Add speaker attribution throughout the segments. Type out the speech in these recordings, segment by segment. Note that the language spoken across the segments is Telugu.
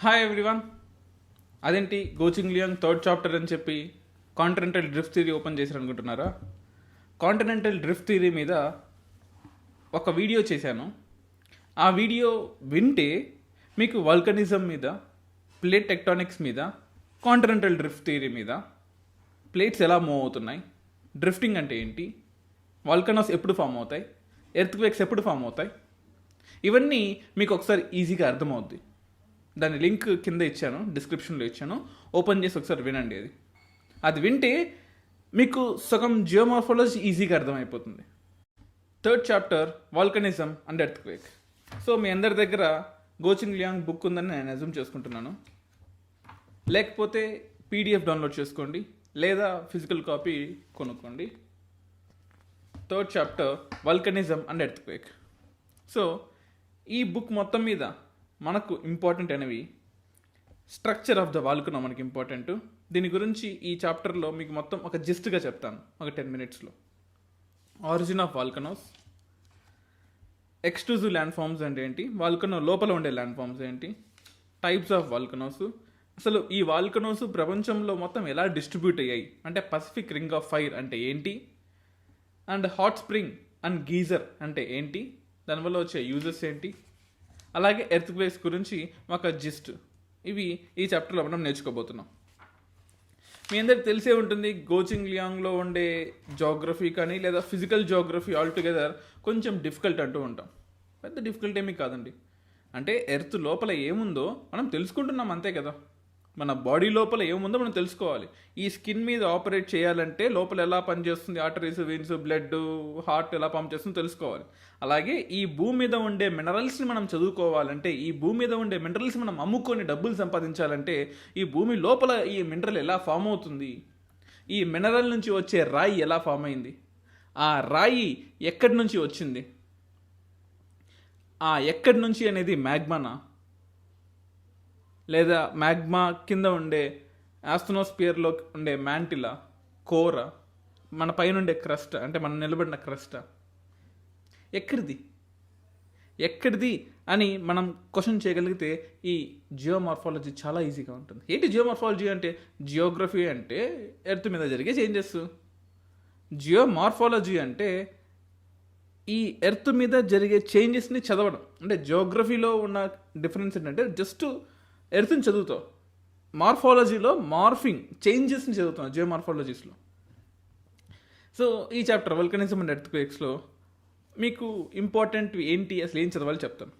Speaker 1: Hi everyone. అదేంటి గోచింగ్ లియాంగ్ థర్డ్ చాప్టర్ అని చెప్పి కాంటినెంటల్ డ్రిఫ్ట్ థియరీ ఓపెన్ చేశారు అనుకుంటున్నారా? కాంటినెంటల్ డ్రిఫ్ట్ థియరీ మీద ఒక వీడియో చేశాను. ఆ వీడియో వింటే మీకు వల్కనిజం మీద, ప్లేట్ టెక్టానిక్స్ మీద, కాంటినెంటల్ డ్రిఫ్ట్ థియరీ మీద, ప్లేట్స్ ఎలా మూవ్ అవుతున్నాయి, డ్రిఫ్టింగ్ అంటే ఏంటి, వాల్కనోస్ ఎప్పుడు ఫామ్ అవుతాయి, ఎర్త్క్వేక్స్ ఎప్పుడు ఫామ్ అవుతాయి, ఇవన్నీ మీకు ఒకసారి ఈజీగా అర్థమవుద్ది. దాని లింక్ కింద ఇచ్చాను, డిస్క్రిప్షన్లో ఇచ్చాను. ఓపెన్ చేసి ఒకసారి వినండి. అది వింటే మీకు సగం జియోమార్ఫాలజీ ఈజీగా అర్థమైపోతుంది. Third chapter volcanism and earthquake. So మీ అందరి దగ్గర గోచింగ్ లియాంగ్ బుక్ ఉందని నేను అజ్యూమ్ చేసుకుంటున్నాను. లేకపోతే పీడిఎఫ్ డౌన్లోడ్ చేసుకోండి, లేదా ఫిజికల్ కాపీ కొనుక్కోండి. Third chapter volcanism and earthquake. So ఈ బుక్ మొత్తం మీద మనకు ఇంపార్టెంట్ అనేవి స్ట్రక్చర్ ఆఫ్ ద వాల్కనో మనకి ఇంపార్టెంట్. దీని గురించి ఈ చాప్టర్లో మీకు మొత్తం ఒక జిస్ట్గా చెప్తాను, ఒక 10 minutesలో. Origin of volcanoes, exclusive landforms అంటే ఏంటి, వాల్కనో లోపల ఉండే ల్యాండ్ ఫామ్స్ ఏంటి, టైప్స్ ఆఫ్ వాల్కనోస్, అసలు ఈ వాల్కనోస్ ప్రపంచంలో మొత్తం ఎలా డిస్ట్రిబ్యూట్ అయ్యాయి, అంటే పసిఫిక్ రింగ్ ఆఫ్ ఫైర్ అంటే ఏంటి, and hot spring and geyser అంటే ఏంటి, దానివల్ల వచ్చే యూజెస్ ఏంటి, అలాగే ఎర్త్క్వేక్స్ గురించి ఒక జిస్ట్. ఇవి ఈ చాప్టర్లో మనం నేర్చుకోబోతున్నాం. మీ అందరికి తెలిసే ఉంటుంది, గోచింగ్ లియాంగ్లో ఉండే జోగ్రఫీ కానీ లేదా ఫిజికల్ జోగ్రఫీ ఆల్టుగెదర్ కొంచెం డిఫికల్ట్ అంటూ ఉంటాం. పెద్ద డిఫికల్ట్ ఏమీ కాదండి. అంటే ఎర్త్ లోపల ఏముందో మనం తెలుసుకుంటున్నాం అంతే కదా. మన బాడీ లోపల ఏముందో మనం తెలుసుకోవాలి. ఈ స్కిన్ మీద ఆపరేట్ చేయాలంటే లోపల ఎలా పనిచేస్తుంది, ఆర్టరీస్, వెయిన్స్, బ్లడ్, హార్ట్ ఎలా పంప్ చేస్తుందో తెలుసుకోవాలి. అలాగే ఈ భూమి మీద ఉండే మినరల్స్ని మనం చదువుకోవాలంటే, ఈ భూమి మీద ఉండే మినరల్స్ మనం అమ్ముకొని డబ్బులు సంపాదించాలంటే, ఈ భూమి లోపల ఈ మినరల్ ఎలా ఫామ్ అవుతుంది, ఈ మినరల్ నుంచి వచ్చే రాయి ఎలా ఫామ్ అయింది, ఆ రాయి ఎక్కడి నుంచి వచ్చింది, ఆ ఎక్కడి నుంచి అనేది మ్యాగ్మానా, లేదా మ్యాగ్మా కింద ఉండే ఆస్ట్రోనోస్పియర్లో ఉండే మ్యాంటిలా, కోర, మన పైన ఉండే క్రస్ట్ అంటే మనం నిలబడిన క్రస్ట్ ఎక్కడిది అని మనం క్వశ్చన్ చేయగలిగితే ఈ జియోమార్ఫాలజీ చాలా ఈజీగా ఉంటుంది. ఏంటి జియోమార్ఫాలజీ అంటే? జియోగ్రఫీ అంటే ఎర్త్ మీద జరిగే చేంజెస్, జియోమార్ఫాలజీ అంటే ఈ ఎర్త్ మీద జరిగే చేంజెస్ని చదవడం. అంటే జియోగ్రఫీలో ఉన్న డిఫరెన్స్ ఏంటంటే జస్ట్ ఎర్త్ని చదువుతావు, మార్ఫాలజీలో మార్ఫింగ్ చేంజెస్ని చదువుతాం జియోమార్ఫాలజీస్లో. సో ఈ చాప్టర్ వల్కనిజం అండ్ ఎర్త్క్వేక్స్లో మీకు ఇంపార్టెంట్ ఏంటి, అసలు ఏం చదవాలి చెప్తాను.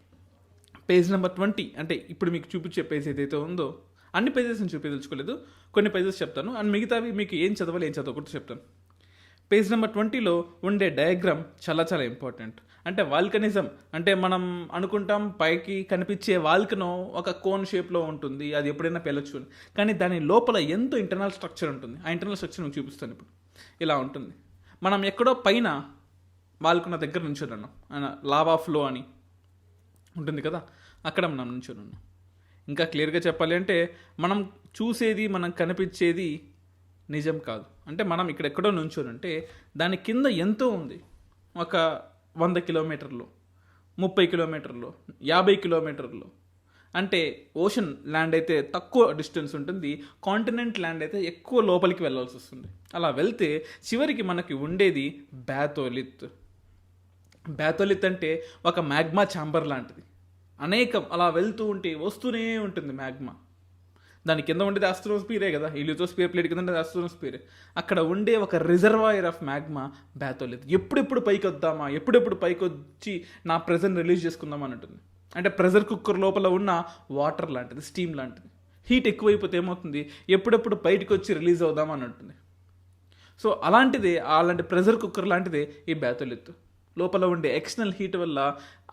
Speaker 1: పేజ్ నెంబర్ 20 అంటే ఇప్పుడు మీకు చూపించే పేజ్ ఏదైతే ఉందో, అన్ని పేజెస్ని చూపించదలుచుకోలేదు, కొన్ని పేజెస్ చెప్తాను. అండ్ మిగతావి మీకు ఏం చదవాలి ఏం చదవకూడదు చెప్తాను. పేజ్ నెంబర్ 20లో ఉండే డయాగ్రామ్ చాలా చాలా ఇంపార్టెంట్. అంటే వాల్కనిజం అంటే మనం అనుకుంటాం పైకి కనిపించే వాల్కనో ఒక కోన్ షేప్లో ఉంటుంది, అది ఎప్పుడైనా పేలొచ్చు అని. కానీ దాని లోపల ఎంతో ఇంటర్నల్ స్ట్రక్చర్ ఉంటుంది. ఆ ఇంటర్నల్ స్ట్రక్చర్ మీకు చూపిస్తాను ఇప్పుడు. ఇలా ఉంటుంది. మనం ఎక్కడో పైన వాల్కనో దగ్గర నుంచున్నాం, లావా ఫ్లో అని ఉంటుంది కదా, అక్కడ మనం నుంచున్నాం. ఇంకా క్లియర్గా చెప్పాలి అంటే మనం చూసేది, మనం కనిపించేది నిజం కాదు. అంటే మనం ఇక్కడ ఎక్కడో నుంచోనంటే దాని కింద ఎంతో ఉంది. ఒక 100 కిలోమీటర్లు, 30 కిలోమీటర్లు, 50 కిలోమీటర్లు. అంటే ఓషన్ ల్యాండ్ అయితే తక్కువ డిస్టెన్స్ ఉంటుంది, కాంటినెంట్ ల్యాండ్ అయితే ఎక్కువ లోపలికి వెళ్ళాల్సి వస్తుంది. అలా వెళ్తే చివరికి మనకి ఉండేది బ్యాథోలిత్. బ్యాథోలిత్ అంటే ఒక మ్యాగ్మా ఛాంబర్ లాంటిది. అనేకం అలా వెళ్తూ ఉంటే వస్తూనే ఉంటుంది మ్యాగ్మా. దాని కింద ఉండేది ఆస్ట్రోస్పియరే కదా, ఈ లిథోస్పియర్ ప్లేట్ కింద ఉండేది ఆస్ట్రోస్పియరే. అక్కడ ఉండే ఒక రిజర్వాయర్ ఆఫ్ మ్యాగ్మా బ్యాథోలిత్. ఎప్పుడెప్పుడు పైకి వద్దామా, ఎప్పుడెప్పుడు పైకి వచ్చి నా ప్రెజర్ని రిలీజ్ చేసుకుందామా అని ఉంటుంది. అంటే ప్రెజర్ కుక్కర్ లోపల ఉన్న వాటర్ లాంటిది, స్టీమ్ లాంటిది. హీట్ ఎక్కువైపోతే ఏమవుతుంది, ఎప్పుడెప్పుడు బయటకు వచ్చి రిలీజ్ అవుదామని ఉంటుంది. సో అలాంటి ప్రెజర్ కుక్కర్ లాంటిదే ఈ బ్యాథోలిత్. లోపల ఉండే ఎక్స్టర్నల్ హీట్ వల్ల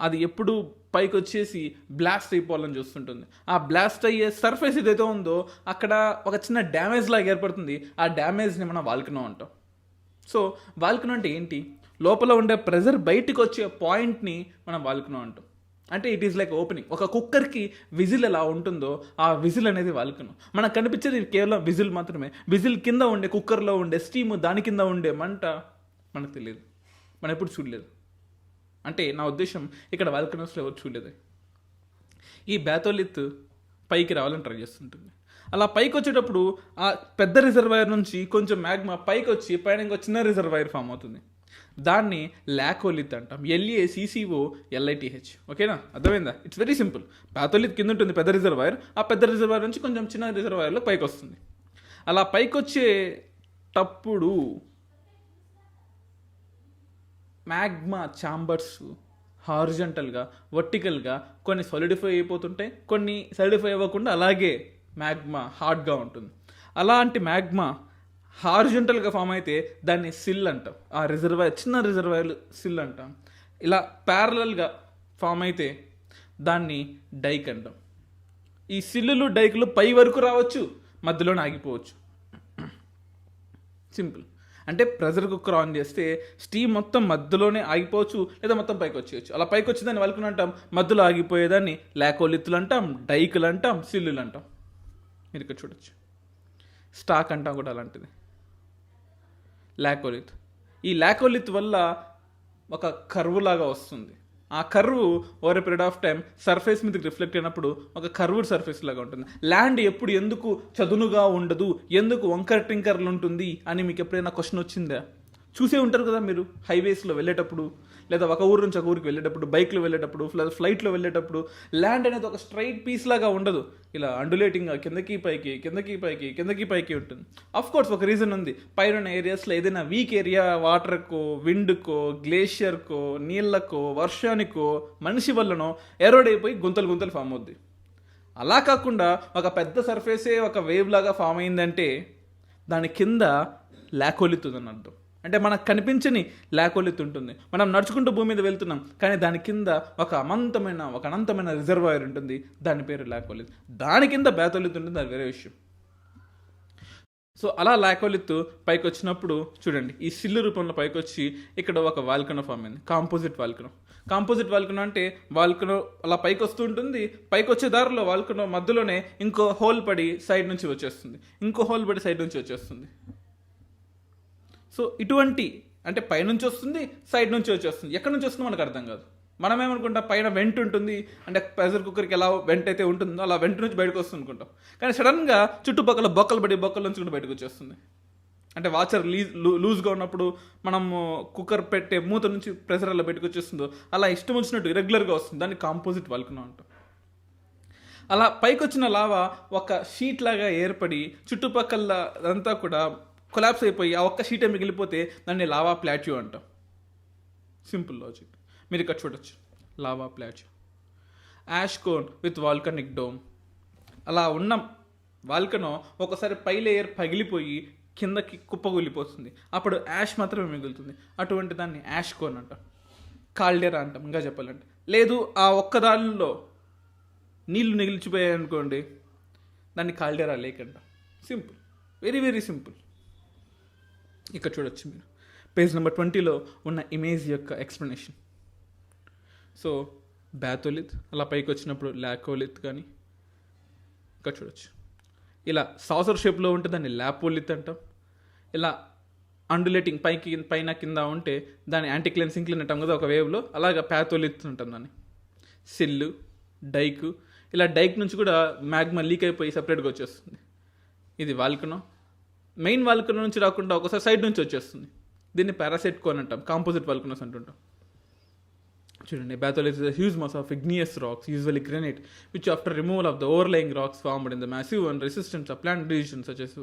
Speaker 1: అది ఎప్పుడు పైకి వచ్చేసి బ్లాస్ట్ అయిపోవాలని చూస్తుంటుంది. ఆ బ్లాస్ట్ అయ్యే సర్ఫేస్ ఏదైతే ఉందో అక్కడ ఒక చిన్న డ్యామేజ్ లాగా ఏర్పడుతుంది. ఆ డ్యామేజ్ని మనం వాల్కనో అంటాం. సో వాల్కనో అంటే ఏంటి? లోపల ఉండే ప్రెజర్ బయటికి వచ్చే పాయింట్ని మనం వాల్కనో అంటాం. అంటే ఇట్ ఈస్ లైక్ ఓపెనింగ్. ఒక కుక్కర్కి విజిల్ ఎలా ఉంటుందో ఆ విజిల్ అనేది వాల్కనో. మనకు కనిపించేది కేవలం విజిల్ మాత్రమే. విజిల్ కింద ఉండే, కుక్కర్లో ఉండే స్టీమ్, దాని కింద ఉండే మంట మనకు తెలియదు, మనం ఎప్పుడు చూడలేదు. అంటే నా ఉద్దేశం ఇక్కడ వాల్కనోస్లో ఎవరు చూడలేదు. ఈ బ్యాథోలిత్ పైకి రావాలని ట్రై చేస్తుంటుంది. అలా పైకి వచ్చేటప్పుడు ఆ పెద్ద రిజర్వాయర్ నుంచి కొంచెం మ్యాగ్మా పైకి వచ్చి పైన ఇంకో చిన్న రిజర్వాయర్ ఫామ్ అవుతుంది. దాన్ని లాకోలిత్ అంటాం. LACCOLITH. ఓకేనా, అర్థమైందా? It's very simple. బ్యాథోలిత్ కింద ఉంటుంది పెద్ద రిజర్వాయర్, ఆ పెద్ద రిజర్వాయర్ నుంచి కొంచెం చిన్న రిజర్వాయర్లో పైకి వస్తుంది. అలా పైకి వచ్చేటప్పుడు మ్యాగ్మా ఛాంబర్స్ హారిజంటల్గా, వర్టికల్గా కొన్ని సాలిడిఫై అయిపోతుంటాయి, కొన్ని సాలిడిఫై అవ్వకుండా అలాగే మ్యాగ్మా హార్డ్గా ఉంటుంది. అలాంటి మ్యాగ్మా హారిజంటల్గా ఫామ్ అయితే దాన్ని సిల్ అంటాం. ఆ రిజర్వాయర్, చిన్న రిజర్వాయర్ సిల్ అంటాం. ఇలా ప్యారలల్గా ఫామ్ అయితే దాన్ని డైక్ అంటాం. ఈ సిల్లులు డైకులు పై వరకు రావచ్చు, మధ్యలోనే ఆగిపోవచ్చు. సింపుల్. అంటే ప్రెషర్ కుక్కర్ ఆన్ చేస్తే స్టీమ్ మొత్తం మధ్యలోనే ఆగిపోవచ్చు, లేదా మొత్తం పైకి వచ్చేయచ్చు. అలా పైకి వచ్చేదాన్ని వల్కన్ అంటాం, మధ్యలో ఆగిపోయేదాన్ని లాకోలిత్తులు అంటాం, డైకులు అంటాం, సిల్లులు అంటాం. మీరు ఇక్కడ చూడొచ్చు. స్టాక్ అంటాం కూడా అలాంటిది, లాకోలిత్. ఈ లాకోలిత్ వల్ల ఒక కర్వ్ లాగా వస్తుంది. ఆ curve over a period of time surface మీదకి రిఫ్లెక్ట్ అయినప్పుడు ఒక కర్వ్డ్ సర్ఫేస్ లాగా ఉంటుంది. ల్యాండ్ ఎప్పుడు ఎందుకు చదునుగా ఉండదు, ఎందుకు వంకర్ టింకర్లు ఉంటుంది అని మీకు ఎప్పుడైనా క్వశ్చన్ వచ్చిందా? చూసే ఉంటారు కదా మీరు, హైవేస్లో వెళ్ళేటప్పుడు, లేదా ఒక ఊరు నుంచి ఒక ఊరికి వెళ్ళేటప్పుడు, బైక్లో వెళ్ళేటప్పుడు, ఫ్లైట్లో వెళ్ళేటప్పుడు ల్యాండ్ అనేది ఒక స్ట్రైట్ పీస్ లాగా ఉండదు. ఇలా అండులేటింగ్గా కిందకి పైకి, కిందకి పైకి, కిందకి పైకి ఉంటుంది. కోర్స్ ఒక రీజన్ ఉంది. పైన ఏరియాస్లో ఏదైనా వీక్ ఏరియా వాటర్కో, విండ్కో, గ్లేషియర్కో, నీళ్ళకో, వర్షానికో, మనిషి వల్లనో ఎరోడ్ అయిపోయి గుంతలు గుంతలు ఫామ్ అవుద్ది. అలా కాకుండా ఒక పెద్ద సర్ఫేసే ఒక వేవ్ లాగా ఫామ్ అయిందంటే దాని కింద లాకోలిత్ ఉందని అర్థం. అంటే మనకు కనిపించని లాకోలిత్ ఉంటుంది. మనం నడుచుకుంటూ భూమి మీద వెళ్తున్నాం, కానీ దాని కింద ఒక అనంతమైన రిజర్వాయర్ ఉంటుంది, దాని పేరు లాకోలిత్. దాని కింద బ్యాథోలిత్ ఉంటుంది, అది వేరే విషయం. సో అలా లాకోలిత్ పైకి వచ్చినప్పుడు చూడండి, ఈ సిల్లు రూపంలో పైకి వచ్చి ఇక్కడ ఒక వాల్కనో ఫామ్ అయింది, కాంపోజిట్ వాల్కనో. అంటే వాల్కనో అలా పైకి వస్తూ ఉంటుంది, పైకి వచ్చే దారిలో వాల్కనో మధ్యలోనే ఇంకో హోల్ పడి సైడ్ నుంచి వచ్చేస్తుంది. సో ఇటువంటి, అంటే పైనుంచి వస్తుంది, సైడ్ నుంచి వచ్చేస్తుంది. ఎక్కడి నుంచి వస్తుందో మనకు అర్థం కాదు. మనం ఏమనుకుంటాం, పైన వెంట్ ఉంటుంది, అంటే ప్రెషర్ కుక్కర్కి ఎలా వెంట్ అయితే ఉంటుందో అలా వెంట నుంచి బయటకు వస్తుంది అనుకుంటాం. కానీ సడన్గా చుట్టుపక్కల బొక్కల నుంచి కూడా బయటకు వచ్చేస్తుంది. అంటే వాచర్ లూజ్గా ఉన్నప్పుడు మనం కుక్కర్ పెట్టే మూత నుంచి ప్రెషర్ అలా బయటకు వచ్చేస్తుందో అలా ఇష్టం వచ్చినట్టు ఇరెగ్యులర్గా వస్తుంది. దాన్ని కాంపోజిట్ వాల్కనో అంటాం. అలా పైకి వచ్చిన లావా ఒక షీట్ లాగా ఏర్పడి చుట్టుపక్కల అంతా కూడా కొలాప్స్ అయిపోయి ఆ ఒక్క షీటే మిగిలిపోతే దాన్ని లావా ప్లాట్యూ అంటాం. Simple logic. మీరు ఇక్కడ చూడొచ్చు, lava plateau. Ash cone with volcanic dome. అలా ఉన్న వాల్కనో ఒకసారి పై లేయర్ పగిలిపోయి కిందకి కుప్పగూలిపోతుంది, అప్పుడు యాష్ మాత్రమే మిగులుతుంది. అటువంటి దాన్ని యాష్ కోన్ అంటాం, కాల్డెరా అంటాం ఇంకా చెప్పాలంటే. లేదు ఆ ఒక్కదానిలో నీళ్లు నిలిచిపోయాయి అనుకోండి, దాన్ని కాల్డెరా లేక్ అంటాం. Simple, very very simple. ఇక్కడ చూడొచ్చు మీరు పేజ్ నెంబర్ 20లో ఉన్న ఇమేజ్ యొక్క ఎక్స్ప్లెనేషన్. సో బ్యాథోలిత్ అలా పైకి వచ్చినప్పుడు లాకోలిత్, కానీ ఇక్కడ చూడొచ్చు ఇలా సాసర్ షేప్లో ఉంటే దాన్ని లాపోలిత్ అంటాం. ఇలా అండులేటింగ్ పైన కింద ఉంటే దాన్ని యాంటీక్లైన్ సింక్లైన్ అంటాం కదా ఒక వేవ్లో, అలాగా ప్యాథోలిత్ ఉంటాం దాన్ని. సిల్లు, డైక్. ఇలా డైక్ నుంచి కూడా మ్యాగ్మా లీక్ అయిపోయి సపరేట్గా వచ్చేస్తుంది. ఇది వాల్కనో. మెయిన్ వాల్కనో నుంచి రాకుండా ఒకసారి సైడ్ నుంచి వచ్చేస్తుంది. దీన్ని పారాసైట్ కోన్ అంటాం, కాంపోజిట్ వాల్కనోస్ అంటుంటాం. చూడండి, బ్యాథోలిత్ is a huge mass of igneous rocks, usually granite, which after removal of the overlying rocks formed in the massive and resistant upland regions such as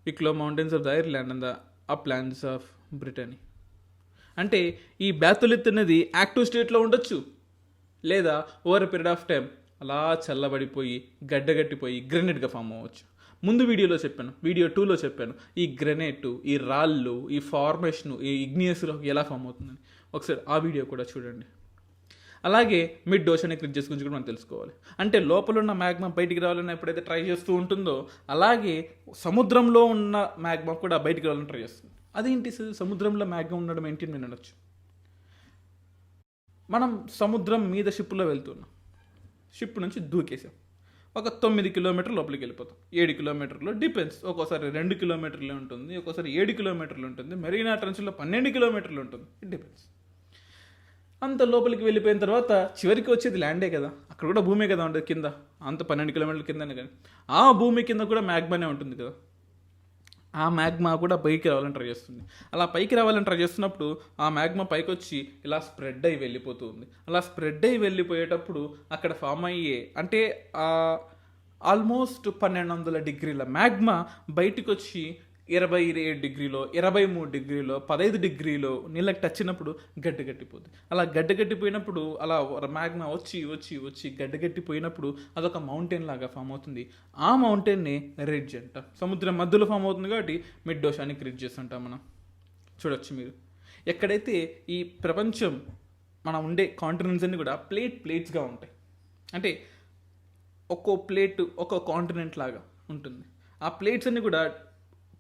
Speaker 1: Wicklow Mountains of the Ireland and the uplands of Brittany. అంటే ఈ బ్యాథోలిత్ అనేది యాక్టివ్ స్టేట్లో ఉండొచ్చు, లేదా ఓవర్ పీరియడ్ ఆఫ్ టైం అలా చల్లబడిపోయి గడ్డగట్టిపోయి గ్రెనేట్గా ఫామ్ అవ్వచ్చు. ముందు వీడియో 2లో చెప్పాను ఈ గ్రెనేట్, ఈ రాళ్ళు, ఈ ఫార్మేషను, ఈ ఇగ్నియస్ రాక్ ఎలా ఫామ్ అవుతుందని. ఒకసారి ఆ వీడియో కూడా చూడండి. అలాగే మిడ్ ఓషనిక్ రిడ్జెస్ గురించి కూడా మనం తెలుసుకోవాలి. అంటే లోపల ఉన్న మ్యాగ్మా బయటికి రావాలని ఎప్పుడైతే ట్రై చేస్తూ ఉంటుందో, అలాగే సముద్రంలో ఉన్న మ్యాగ్మా కూడా బయటికి రావాలని ట్రై చేస్తుంది. అదేంటి సముద్రంలో మ్యాగ్మా ఉండడం ఏంటి అని అనొచ్చు. మనం సముద్రం మీద షిప్లో వెళ్తున్నాం, షిప్ నుంచి దూకేసాం, ఒక 9 కిలోమీటర్లు లోపలికి వెళ్ళిపోతాం, 7 కిలోమీటర్లు, డిపెండ్స్. ఒక్కోసారి 2 కిలోమీటర్లు ఉంటుంది, ఒక్కోసారి 7 కిలోమీటర్లు ఉంటుంది, మెరీనా ట్రెంచ్లో 12 కిలోమీటర్లు ఉంటుంది, ఇట్ డిపెండ్స్. అంత లోపలికి వెళ్ళిపోయిన తర్వాత చివరికి వచ్చేది ల్యాండే కదా, అక్కడ కూడా భూమే కదా ఉంటుంది కింద, అంత 12 కిలోమీటర్ల కిందనే కానీ ఆ భూమి కింద కూడా మ్యాగ్మానే ఉంటుంది కదా. ఆ మ్యాగ్మా కూడా పైకి రావాలని ట్రై చేస్తుంది. అలా పైకి రావాలని ట్రై చేస్తున్నప్పుడు ఆ మ్యాగ్మా పైకి వచ్చి ఇలా స్ప్రెడ్ అయ్యి వెళ్ళిపోతుంది. అలా స్ప్రెడ్ అయ్యి వెళ్ళిపోయేటప్పుడు అక్కడ ఫామ్ అయ్యే అంటే ఆల్మోస్ట్ 1200 డిగ్రీల మ్యాగ్మా బయటికి వచ్చి 27 డిగ్రీలో, 23 డిగ్రీలో, 15 డిగ్రీలో నీళ్ళకి టచ్ అయినప్పుడు గడ్డగట్టిపోతుంది. అలా గడ్డగట్టిపోయినప్పుడు అలా మ్యాగ్మా వచ్చి వచ్చి వచ్చి గడ్డగట్టిపోయినప్పుడు అదొక మౌంటైన్ లాగా ఫామ్ అవుతుంది. ఆ మౌంటైన్ని రిడ్జ్ అంటాం. సముద్రం మధ్యలో ఫామ్ అవుతుంది కాబట్టి మిడ్ ఓషానిక్ రిడ్జెస్ అంటాం మనం. చూడొచ్చు మీరు, ఎక్కడైతే ఈ ప్రపంచం మనం ఉండే కాంటినెంట్స్ అన్ని కూడా ప్లేట్స్గా ఉంటాయి. అంటే ఒక్కో ప్లేట్ ఒక్కో కాంటినెంట్ లాగా ఉంటుంది. ఆ ప్లేట్స్ అన్ని కూడా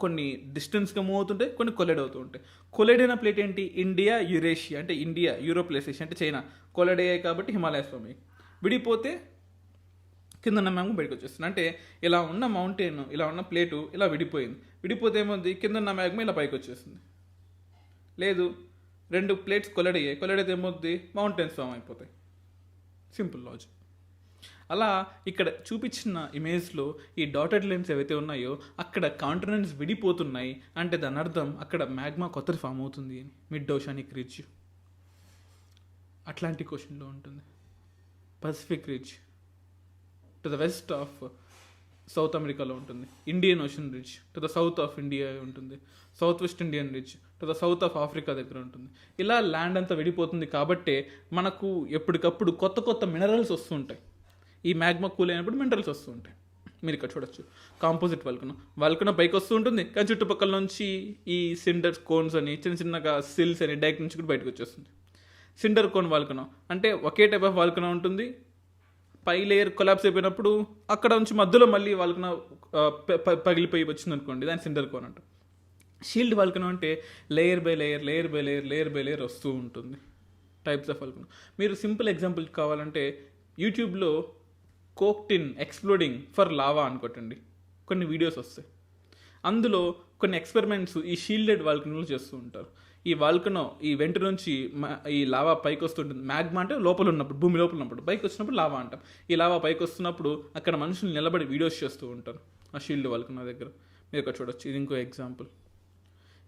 Speaker 1: కొన్ని డిస్టెన్స్గా మూవ్ అవుతుంటాయి, కొన్ని కొలైడ్ అవుతూ ఉంటాయి. కొలైడ్ అయిన ప్లేట్ ఏంటి? ఇండియా యురేషియా, అంటే ఇండియా యూరోప్ ఏషియా అంటే చైనా కొలైడ్ అయ్యాయి కాబట్టి హిమాలయస్ ఫామ్ అయ్యాయి. విడిపోతే కింద ఉన్న మ్యాగ్మా బయటకు వచ్చేస్తుంది. అంటే ఇలా ఉన్న మౌంటైన్, ఇలా ఉన్న ప్లేటు ఇలా విడిపోయింది. విడిపోతే ఏముంది? కింద ఉన్న మ్యాగ్మా ఇలా పైకి వచ్చేస్తుంది. లేదు, 2 ప్లేట్స్ కొలైడ్ అయ్యాయి, కొలైడ్ అయితే ఏమవుద్ది? మౌంటైన్స్ ఫామ్ అయిపోతాయి. Simple logic. అలా ఇక్కడ చూపించిన ఇమేజ్లో ఈ డాటెడ్ లైన్స్ ఏవైతే ఉన్నాయో అక్కడ కాంటినెంట్స్ విడిపోతున్నాయి అంటే దాని అర్థం అక్కడ మ్యాగ్మా కొత్తది ఫామ్ అవుతుంది అని. మిడ్ ఓషానిక్ రిడ్జ్ అట్లాంటిక్ ఓషన్లో ఉంటుంది. Pacific ridge to the west of south అమెరికాలో ఉంటుంది. Indian Ocean ridge to the south of India ఉంటుంది. South west Indian ridge to the south of Africa దగ్గర ఉంటుంది. ఇలా ల్యాండ్ అంతా విడిపోతుంది కాబట్టే మనకు ఎప్పటికప్పుడు కొత్త కొత్త మినరల్స్ వస్తుంటాయి. ఈ మ్యాగ్మా కూల్ అయినప్పుడు మినరల్స్ వస్తూ ఉంటాయి. మీరు ఇక్కడ చూడొచ్చు, కాంపోజిట్ వాల్కనో పైకి వస్తూ ఉంటుంది, కానీ చుట్టుపక్కల నుంచి ఈ సిండర్ కోన్స్ అని చిన్న చిన్నగా సిల్స్ అని డైరెక్ట్ నుంచి కూడా బయటకు వచ్చేస్తుంది. సిండర్ కోన్ వాల్కనో అంటే ఒకే టైప్ ఆఫ్ వాల్కనో ఉంటుంది. పై లేయర్ కొలాప్స్ అయిపోయినప్పుడు అక్కడ నుంచి మధ్యలో మళ్ళీ వాల్కనో పగిలిపోయి వచ్చింది అనుకోండి, దాన్ని సిండర్ కోన్ అంటారు. షీల్డ్ వాల్కనో అంటే layer by layer layer by layer layer by layer వస్తూ ఉంటుంది. Types of volcano. మీరు సింపుల్ ఎగ్జాంపుల్ కావాలంటే యూట్యూబ్లో కోక్టిన్ ఎక్స్ప్లోడింగ్ ఫర్ లావా అనుకోటండి, కొన్ని వీడియోస్ వస్తాయి. అందులో కొన్ని ఎక్స్పెరిమెంట్స్ ఈ షీల్డెడ్ వాల్కనోలు చేస్తూ ఉంటారు. ఈ వాల్కనో ఈ వెంట నుంచి ఈ లావా పైకి వస్తుంటుంది. మ్యాగ్మా అంటే లోపల ఉన్నప్పుడు, భూమి లోపల ఉన్నప్పుడు, పైకి వచ్చినప్పుడు లావా అంటాం. ఈ లావా పైకి వస్తున్నప్పుడు అక్కడ మనుషులు నిలబడి వీడియోస్ చేస్తూ ఉంటారు ఆ షీల్డ్ వాల్కనో దగ్గర. మీరు ఇక్కడ చూడొచ్చు, ఇది ఇంకో ఎగ్జాంపుల్.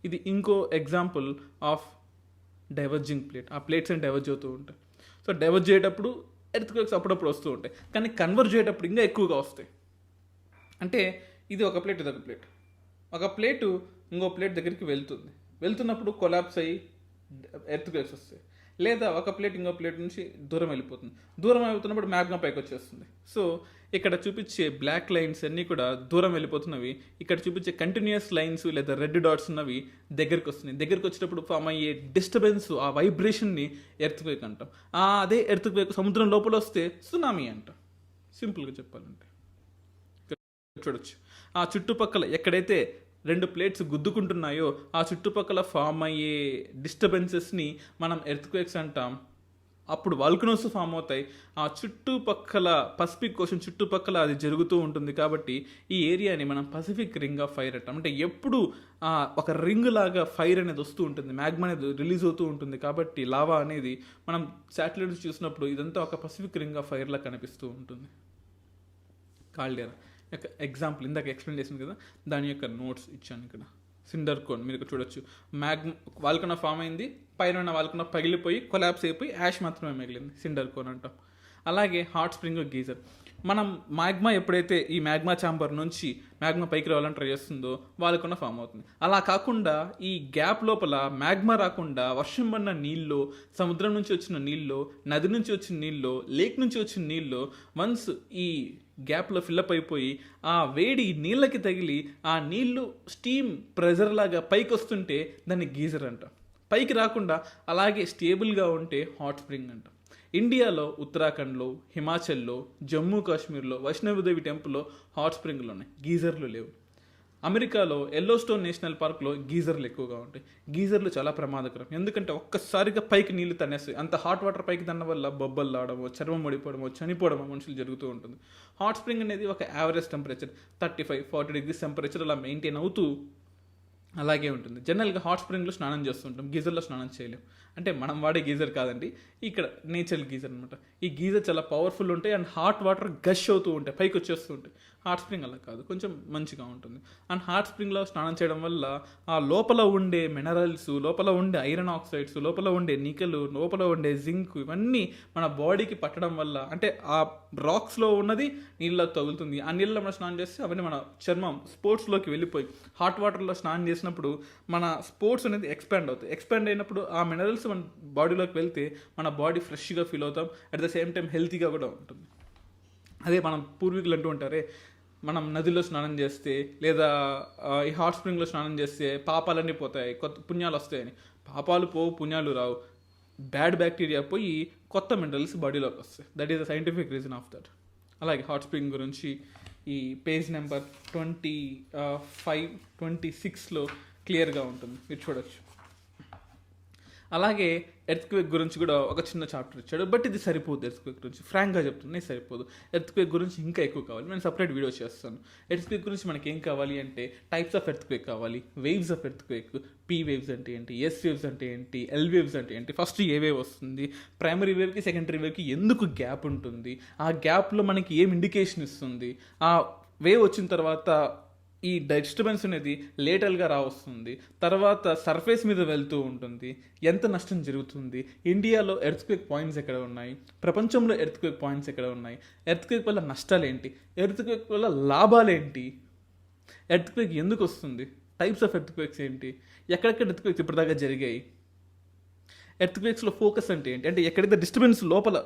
Speaker 1: ఇది ఇంకో ఎగ్జాంపుల్ ఆఫ్ డైవర్జింగ్ ప్లేట్. ఆ ప్లేట్స్ అని డైవర్జ్ అవుతూ ఉంటాయి. సో డైవర్జ్ అయ్యేటప్పుడు ఎర్త్క్వేక్స్ అప్పుడప్పుడు వస్తూ ఉంటాయి, కానీ కన్వర్జ్ అయ్యేటప్పుడు ఇంకా ఎక్కువగా వస్తాయి. అంటే ఇది ఒక ప్లేట్, ఇది ఒక ప్లేట్, ఒక ప్లేటు ఇంకో ప్లేట్ దగ్గరికి వెళ్తున్నప్పుడు కొలాప్స్ అయ్యి ఎర్త్క్వేక్స్ వస్తాయి. లేదా ఒక ప్లేట్ ఇంకో ప్లేట్ నుంచి దూరం వెళ్ళిపోతుంది. దూరం వెళ్తున్నప్పుడు మ్యాగ్మా పైకి వచ్చేస్తుంది. సో ఇక్కడ చూపించే బ్లాక్ లైన్స్ అన్నీ కూడా దూరం వెళ్ళిపోతున్నవి. ఇక్కడ చూపించే కంటిన్యూస్ లైన్స్ లేదా రెడ్ డాట్స్ ఉన్నవి దగ్గరికి వస్తున్నాయి. దగ్గరికి వచ్చేటప్పుడు ఫామ్ అయ్యే డిస్టర్బెన్స్, ఆ వైబ్రేషన్ని ఎర్త్క్వేక్ అంటాం. అదే ఎర్త్క్వేక్ సముద్రం లోపల వస్తే సునామీ అంటాం. సింపుల్గా చెప్పాలంటే చూడొచ్చు, ఆ చుట్టుపక్కల ఎక్కడైతే 2 ప్లేట్స్ గుద్దుకుంటున్నాయో ఆ చుట్టుపక్కల ఫామ్ అయ్యే డిస్టర్బెన్సెస్ని మనం ఎర్త్క్వేక్స్ అంటాం. అప్పుడు వాల్కనోస్ ఫామ్ అవుతాయి. ఆ చుట్టుపక్కల పసిఫిక్ ఓషన్ చుట్టుపక్కల అది జరుగుతూ ఉంటుంది కాబట్టి ఈ ఏరియాని మనం పసిఫిక్ రింగ్ ఆఫ్ ఫైర్ అంటాం. అంటే ఎప్పుడు ఒక రింగ్ లాగా ఫైర్ అనేది వస్తూ ఉంటుంది, మ్యాగ్మా అనేది రిలీజ్ అవుతూ ఉంటుంది. కాబట్టి లావా అనేది మనం శాటిలైట్స్ చూసినప్పుడు ఇదంతా ఒక పసిఫిక్ రింగ్ ఆఫ్ ఫైర్లా కనిపిస్తూ ఉంటుంది. కాల్డేరా యొక్క ఎగ్జాంపుల్ ఇందాక ఎక్స్ప్లెయిన్ చేసింది కదా, దాని యొక్క నోట్స్ ఇచ్చాను ఇక్కడ. సిండర్ కోన్ మీరు ఇక్కడ చూడొచ్చు, వాల్కనో ఫామ్ అయింది, పైన ఉన్న వాల్కనో పగిలిపోయి కొలాప్స్ అయిపోయి యాష్ మాత్రమే మిగిలింది, సిండర్ కోన్ అంటాం. అలాగే హాట్ స్ప్రింగ్ గీజర్. మనం మ్యాగ్మా ఎప్పుడైతే ఈ మ్యాగ్మా ఛాంబర్ నుంచి మ్యాగ్మా పైకి రావాలని ట్రై చేస్తుందో వాల్కనో ఫామ్ అవుతుంది. అలా కాకుండా ఈ గ్యాప్ లోపల మ్యాగ్మా రాకుండా వర్షం పడిన నీళ్ళు, సముద్రం నుంచి వచ్చిన నీళ్ళు, నది నుంచి వచ్చిన నీళ్ళు, లేక్ నుంచి వచ్చిన నీళ్ళు వన్స్ ఈ గ్యాప్లో ఫిల్లప్ అయిపోయి ఆ వేడి నీళ్ళకి తగిలి ఆ నీళ్లు స్టీమ్ ప్రెజర్ లాగా పైకి వస్తుంటే దాన్ని గీజర్ అంటాం. పైకి రాకుండా అలాగే స్టేబుల్గా ఉంటే హాట్ స్ప్రింగ్ అంటాం. ఇండియాలో ఉత్తరాఖండ్లో, హిమాచల్లో, జమ్మూ కాశ్మీర్లో వైష్ణవిదేవి టెంపుల్లో హాట్ స్ప్రింగ్లు ఉన్నాయి, గీజర్లు లేవు. అమెరికాలో ఎల్లోస్టోన్ నేషనల్ పార్క్లో గీజర్లు ఎక్కువగా ఉంటాయి. గీజర్లు చాలా ప్రమాదకరం, ఎందుకంటే ఒక్కసారిగా పైకి నీళ్లు తన్నేస్తాయి. అంత హాట్ వాటర్ పైకి తన్న వల్ల బొబ్బలు రావడమో, చర్మం పడిపోవడమో, చనిపోవడమో మనుషులు జరుగుతూ ఉంటుంది. హాట్ స్ప్రింగ్ అనేది ఒక యావరేజ్ టెంపరేచర్ 35-40 డిగ్రీస్ టెంపరేచర్ అలా మెయింటైన్ అవుతూ అలాగే ఉంటుంది. జనరల్గా హాట్ స్ప్రింగ్లో స్నానం చేస్తుంటాం, గీజర్లో స్నానం చేయలేం. అంటే మనం వాడే గీజర్ కాదండి, ఇక్కడ నేచురల్ గీజర్ అనమాట. ఈ గీజర్ చాలా పవర్ఫుల్ ఉంటాయి అండ్ హాట్ వాటర్ గష్ అవుతూ ఉంటాయి, పైకి వచ్చేస్తూ ఉంటాయి. హాట్ స్ప్రింగ్ అలా కాదు, కొంచెం మంచిగా ఉంటుంది. అండ్ హాట్ స్ప్రింగ్లో స్నానం చేయడం వల్ల ఆ లోపల ఉండే మినరల్స్, లోపల ఉండే ఐరన్ ఆక్సైడ్స్, లోపల ఉండే నికెల్, లోపల ఉండే జింక్, ఇవన్నీ మన బాడీకి పట్టడం వల్ల, అంటే ఆ రాక్స్లో ఉన్నది నీళ్ళకి తగులుతుంది. ఆ నీళ్ళలో మనం స్నానం చేస్తే అవన్నీ మన చర్మం స్పోర్ట్స్లోకి వెళ్ళిపోయి, హాట్ వాటర్లో స్నానం చేసినప్పుడు మన స్పోర్ట్స్ అనేది ఎక్స్పాండ్ అవుతాయి. ఎక్స్పాండ్ అయినప్పుడు ఆ మినరల్స్ మన బాడీలోకి వెళ్తే మన బాడీ ఫ్రెష్గా ఫీల్ అవుతాం, అట్ ద సేమ్ టైం హెల్తీగా కూడా ఉంటుంది. అదే మనం పూర్వీకులు అంటూ ఉంటారే, మనం నదిలో స్నానం చేస్తే లేదా ఈ హాట్ స్ప్రింగ్లో స్నానం చేస్తే పాపాలన్నీ పోతాయి, కొత్త పుణ్యాలు వస్తాయని. పాపాలు పోవు, పుణ్యాలు రావు. బ్యాడ్ బ్యాక్టీరియా పోయి కొత్త మినరల్స్ బాడీలోకి వస్తాయి. That is the scientific reason of that. అలాగే హాట్ స్ప్రింగ్ గురించి ఈ పేజ్ నెంబర్ 25-26లో క్లియర్గా ఉంటుంది, మీరు చూడొచ్చు. అలాగే ఎర్త్క్వేక్ గురించి కూడా ఒక చిన్న చాప్టర్ ఇచ్చాడు, బట్ ఇది సరిపోదు. ఎర్త్క్వేక్ గురించి ఫ్రాంక్గా చెప్తున్నాయి, సరిపోదు. ఎర్త్క్వేక్ గురించి ఇంకా ఎక్కువ కావాలి, నేను సపరేట్ వీడియో చేస్తాను. ఎర్త్క్వేక్ గురించి మనకి ఏం కావాలి అంటే టైప్స్ ఆఫ్ ఎర్త్క్వేక్ కావాలి, waves of earthquake, P waves అంటే ఏంటి, ఎస్ వేవ్స్ అంటే ఏంటి, ఎల్ వేవ్స్ అంటే ఏంటి, ఫస్ట్ ఏ వేవ్ వస్తుంది, ప్రైమరీ వేవ్కి సెకండరీ వేవ్కి ఎందుకు గ్యాప్ ఉంటుంది, ఆ గ్యాప్లో మనకి ఏం ఇండికేషన్ ఇస్తుంది, ఆ వేవ్ వచ్చిన తర్వాత ఈ డిస్టర్బెన్స్ అనేది లేటల్గా రావస్తుంది, తర్వాత సర్ఫేస్ మీద వెళ్తూ ఉంటుంది, ఎంత నష్టం జరుగుతుంది, ఇండియాలో ఎర్త్క్వేక్ పాయింట్స్ ఎక్కడ ఉన్నాయి, ప్రపంచంలో ఎర్త్క్వేక్ పాయింట్స్ ఎక్కడ ఉన్నాయి, ఎర్త్క్వేక్ వల్ల నష్టాలు ఏంటి, ఎర్త్క్వేక్ వల్ల లాభాలేంటి, ఎర్త్క్వేక్ ఎందుకు వస్తుంది, టైప్స్ ఆఫ్ ఎర్త్క్వేక్స్ ఏంటి, ఎక్కడెక్కడ ఎర్త్క్వేక్స్ ఇప్పటిదాకా జరిగాయి, ఎర్త్క్వేక్స్లో ఫోకస్ అంటే ఏంటి, అంటే ఎక్కడైతే డిస్టర్బెన్స్ లోపల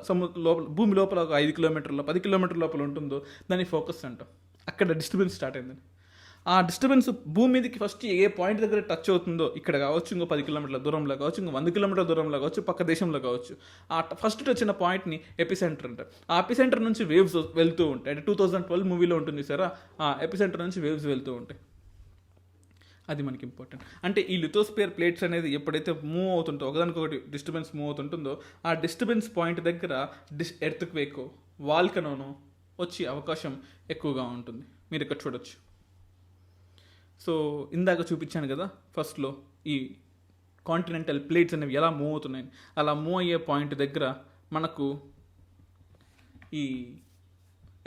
Speaker 1: లోపల భూమి లోపల ఒక 5 కిలోమీటర్ల 10 కిలోమీటర్ల లోపల ఉంటుందో దాన్ని ఫోకస్ అంటాం. అక్కడ డిస్టర్బెన్స్ స్టార్ట్ అయిందని. ఆ డిస్టర్బెన్స్ భూమి మీదకి ఫస్ట్ ఏ పాయింట్ దగ్గర టచ్ అవుతుందో, ఇక్కడ కావచ్చు, ఇంకో 10 కిలోమీటర్ల దూరంలో కావచ్చు, ఇంకో 100 కిలోమీటర్ల దూరంలో కావచ్చు, పక్క దేశంలో కావచ్చు, ఆ ఫస్ట్ వచ్చిన పాయింట్ని ఎపిసెంటర్ అంటారు. ఆ ఎపిసెంటర్ నుంచి వేవ్స్ వెళ్తూ ఉంటాయి. అంటే 2012 మూవీలో ఉంటుంది సారా, ఆ ఎపిసెంటర్ నుంచి వేవ్స్ వెళ్తూ ఉంటాయి. అది మనకి ఇంపార్టెంట్. అంటే ఈ లిథోస్పియర్ ప్లేట్స్ అనేది ఎప్పుడైతే మూవ్ అవుతుంటో, ఒకదానికొకటి డిస్టర్బెన్స్ మూవ్ అవుతుంటుందో, ఆ డిస్టర్బెన్స్ పాయింట్ దగ్గర ఎర్త్క్వేక్, వాల్కనోనో వచ్చే అవకాశం ఎక్కువగా ఉంటుంది. మీరు ఇక్కడ చూడొచ్చు. సో ఇందాక చూపించాను కదా ఫస్ట్లో, ఈ కాంటినెంటల్ ప్లేట్స్ అనేవి ఎలా మూవ్ అవుతున్నాయి. అలా మూవ్ అయ్యే పాయింట్ దగ్గర మనకు ఈ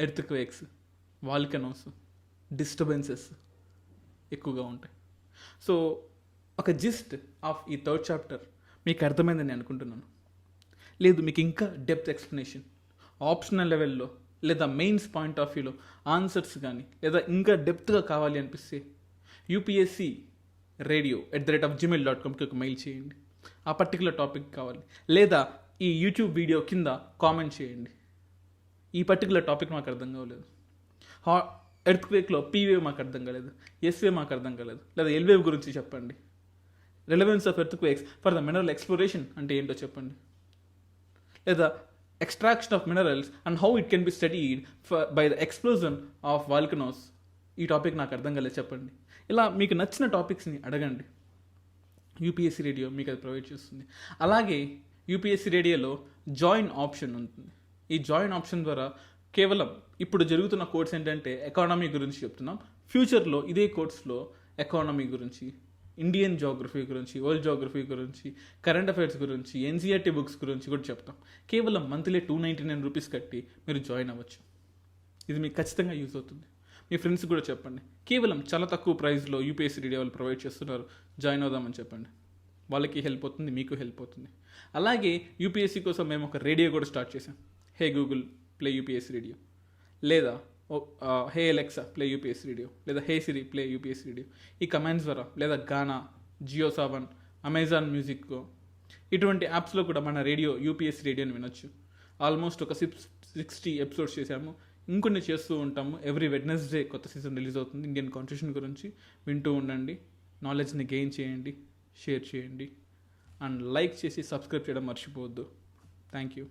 Speaker 1: ఎర్త్క్వేక్స్, వాల్కనోస్, డిస్టర్బెన్సెస్ ఎక్కువగా ఉంటాయి. సో ఒక జిస్ట్ ఆఫ్ ఈ 3rd చాప్టర్ మీకు అర్థమైందని నేను అనుకుంటున్నాను. లేదు మీకు ఇంకా డెప్త్ ఎక్స్ప్లెనేషన్ ఆప్షనల్ లెవెల్లో లేదా మెయిన్స్ పాయింట్ ఆఫ్ వ్యూలో ఆన్సర్స్ కానీ లేదా ఇంకా డెప్త్గా కావాలి అనిపిస్తే upscradio@gmail.comకి ఒక మెయిల్ చేయండి. ఆ పర్టికులర్ టాపిక్ కావాలి, లేదా ఈ యూట్యూబ్ వీడియో కింద కామెంట్ చేయండి, ఈ పర్టికులర్ టాపిక్ మాకు అర్థం కావలేదు, ఎర్త్క్వేక్లో పీ వేవ్ మాకు అర్థం కాలేదు, ఎస్ వేవ్ మాకు అర్థం కాలేదు, లేదా ఎల్ వేవ్ గురించి చెప్పండి, relevance of earthquakes for the mineral exploration అంటే ఏంటో చెప్పండి, లేదా extraction of minerals and how it can be studied by the explosion of volcanoes. ఈ టాపిక్ నాకు అర్థం కాలేదు చెప్పండి. ఇలా మీకు నచ్చిన టాపిక్స్ని అడగండి, యూపీఎస్సీ రేడియో మీకు అది ప్రొవైడ్ చేస్తుంది. అలాగే యూపీఎస్సీ రేడియోలో జాయిన్ ఆప్షన్ ఉంటుంది. ఈ జాయిన్ ఆప్షన్ ద్వారా కేవలం ఇప్పుడు జరుగుతున్న కోర్స్ ఏంటంటే ఎకానమీ గురించి చెప్తున్నాం. ఫ్యూచర్లో ఇదే కోర్స్లో ఎకానమీ గురించి, ఇండియన్ జోగ్రఫీ గురించి, వరల్డ్ జోగ్రఫీ గురించి, కరెంట్ అఫైర్స్ గురించి, ఎన్సీఆర్టీ బుక్స్ గురించి కూడా చెప్తాం. కేవలం మంత్లీ 299 రూపీస్ కట్టి మీరు జాయిన్ అవ్వచ్చు. ఇది మీకు ఖచ్చితంగా యూజ్ అవుతుంది. మీ ఫ్రెండ్స్ కూడా చెప్పండి, కేవలం చాలా తక్కువ ప్రైస్లో యూపీఎస్సీ రేడియో వాళ్ళు ప్రొవైడ్ చేస్తున్నారు, జాయిన్ అవుదామని చెప్పండి. వాళ్ళకి హెల్ప్ అవుతుంది, మీకు హెల్ప్ అవుతుంది. అలాగే యూపీఎస్సీ కోసం మేము ఒక రేడియో కూడా స్టార్ట్ చేసాం. Hey Google play UPSC radio, లేదా hey Alexa play UPSC radio, లేదా hey Siri play UPSC radio. ఈ కమాండ్స్ ద్వారా, లేదా గానా, జియో సావన్, అమెజాన్ మ్యూజిక్, ఇటువంటి యాప్స్లో కూడా మన రేడియో యూపీఎస్సీ రేడియోని వినొచ్చు. ఆల్మోస్ట్ ఒక 60 ఎపిసోడ్స్ చేశాము, ఇంకొన్ని చేస్తూ ఉంటాము. ఎవ్రీ వెడ్నెస్డే కొత్త సీజన్ రిలీజ్ అవుతుంది. ఇండియన్ కాన్స్టిట్యూషన్ గురించి వింటూ ఉండండి, నాలెడ్జ్ని గెయిన్ చేయండి, షేర్ చేయండి, అండ్ లైక్ చేసి సబ్స్క్రైబ్ చేయడం మర్చిపోవద్దు. Thank you.